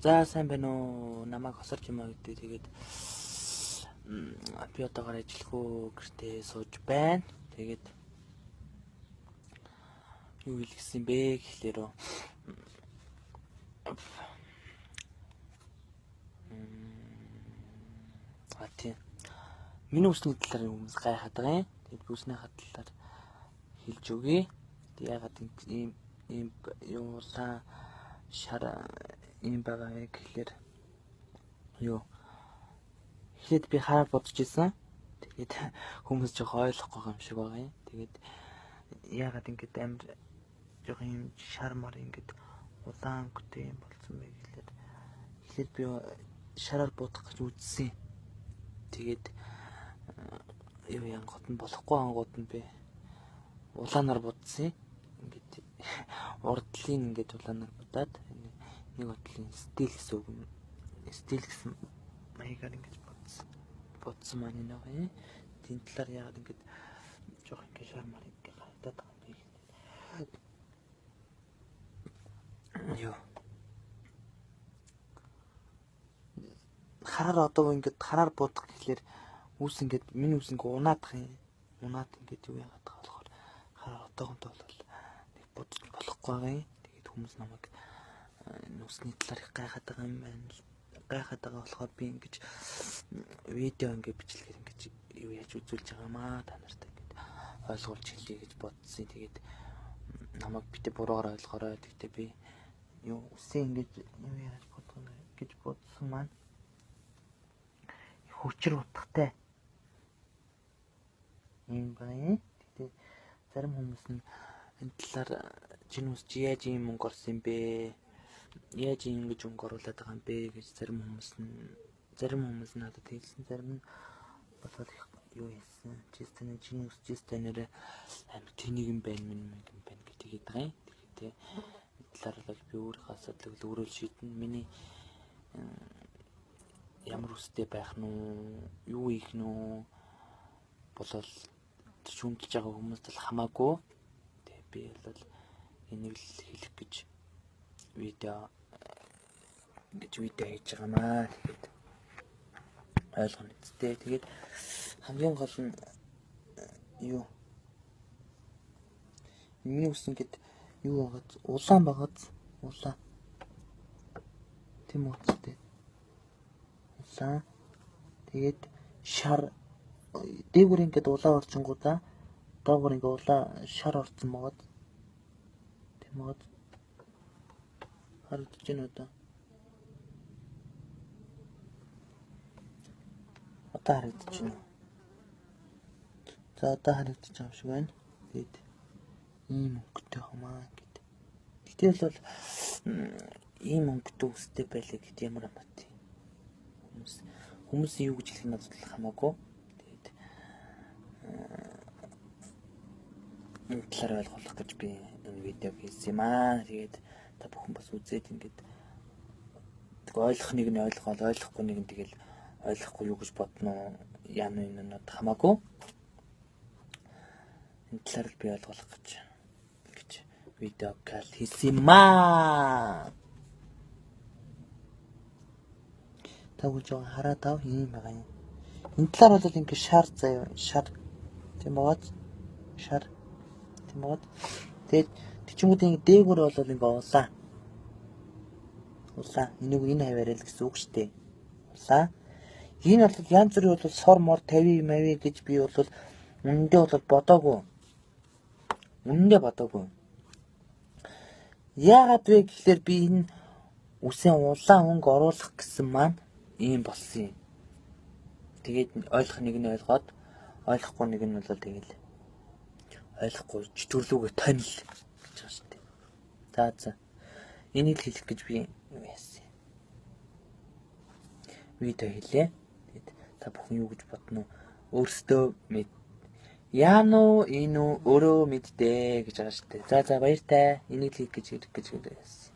За сайн байна уу? Намайг хосорч юм аа гэдэг. Тэгээд би одоогоор ажилгүй гэртээ сууж байна. Тэгээд юу хэлсэн бэ гэхлээр тийм. Миний үсний талаар хүмүүс гайхаад байгаа юм. Тэгээд үсний талаар хэлж өгье. Ягаад ийм юулаа шар ийм байгаа вэ гэхлээр юу ихэд би хараад бодож исэн. Тэгээд хүмүүс жоох ойлгохгүй юм шиг байгаа юм. Тэгээд ягаад ингэж амар жоох юм шар мар ингэж улаан гүтэй юм болсон бэ гэхлээр ихэд би шараар бодох гэж үзсэн. Тэгээд юу янгот нь болохгүй ангууд нь би улаанаар бодсон. Ингээд урдлын ингээд улаанаар бодоод нэг бодлын стил гэсэн үг юм. Стил гэсэн маягаар ингэж бодсон маань нэг юм. Тийм талаар яагаад ингэж жоох ингэ шар мар ингэ харагдаад байгаа юм бэ? Йоо. Хараар одоо ингэж хараар бодох гэхлээр үс ингэж миний үс ингэ унаадах юм. Унаад ингэж юу яагаад байгаа болохоор хараар одоогонтой бол нэг бодож болохгүй байгаа юм. Тэгээд хүмүүс намайг нүсний талаар их гайхаад байгаа юм байна. Гайхаад байгаа болохоор би ингэж видео ингэ бичлэгээр ингэж юу яаж үзүүлж байгаамаа та нарт ингэ ойлгуулж хэлье гэж бодсон. Тэгээд намайг битээ буруугаар ойлгоорой. Тэгтээ би юу үсэн ингэж юу яаж бодох юм гэж бодсон маань хүчээр утгатай юм байна. Тэгтээ зарим хүмүүс нь энэ талаар чинь үс чи яаж ийм мөнгө орсон юм бэ? Яаж ингэж өнгө оруулаад байгаа юм бэ гэж зарим хүмүүс надад хэлсэн. Зарим нь болоод их юу хэлсэн. Чистэнэ чинь үс чистэнэрэ амар тэнийг юм байна минь юм байна гэдэг байгаа юм. Тэгэхээр энэ талаар бол би өөрийнхөө асуудлыг өөрөө шийднэ. Миний ямар үстэй байх нь юу ийх нь болол шүмжилж байгаа хүмүүст л хамаагүй. Тэгээ би бол энийг л хэлэх гэж видео хийж байгаамаа. Тэгээд ойлгоно үстэй. Тэгээд хамгийн гол нь юу миний үс ингээд юу байгаад улаан байгаад улаан тийм үстэй. Улаан тэгээд шар дээгүүр ингээд улаан орчингуудаа доогуур ингээд улаан шар орсон байгаад тийм байгаад харагдаж байна одоо. Одоо харагдаж байна. За одоо харагдаж байгаа юм шиг байна. Тэгээд ийм өнгөтэй хамаа гэдэг. Гэтэл бол ийм өнгөтэй үстэй байлаа гэдэг ямар амт тийм. Хүмүүс юу гэж хэлэх нь асуудал хамаагүй. Тэгээд энэ талаар ойлгох гэж би энэ видеог хийсэн юм аа. Тэгээд та бүхэн бас үзээд ингээд ойлгох нэг нь ойлгоол, ойлгохгүй нэг нь тэгэл ойлгохгүй юу гэж бодно яана энэ надад хамаагүй. Энэ талаар би ойлгох гэж видеог хийсэн юм аа. Тэгвэл жоо хараад ав юм байгаа юм. Энэ талаар бол ингээд шар заяа шар тийм байгаад шар тийм байгаад тэгээд тийчмүүдийн дээгүүр бол ингээд улаан энэ хаваарай л гэсэн үг шүү дээ. Улаан энэ бол янз бүрийн бол сор мор 50 мавь гэж би бол үнэндээ бол бодоогүй. Яагаад вэ гэхлээр би энэ үсэн улаан өнгө оруулах гэсэн маань ийм болсон юм. Тэгээд ойлгох нэг нь ойлгоод ойлгохгүй нэг нь бол тэгэл ойлгохгүй төрлүүгээ тонил гэж байна шүү дээ. За энийг л хэлэх гэж би юу яасан. Видео хийлээ. Тэгээд та бүхэн юу гэж бодно өөрсдөө мэд. Яано энэ өөрөө мэддээ гэж байгаа шүү дээ. За баяртай. Энийг л хийх гэж ирэх гэж байсан.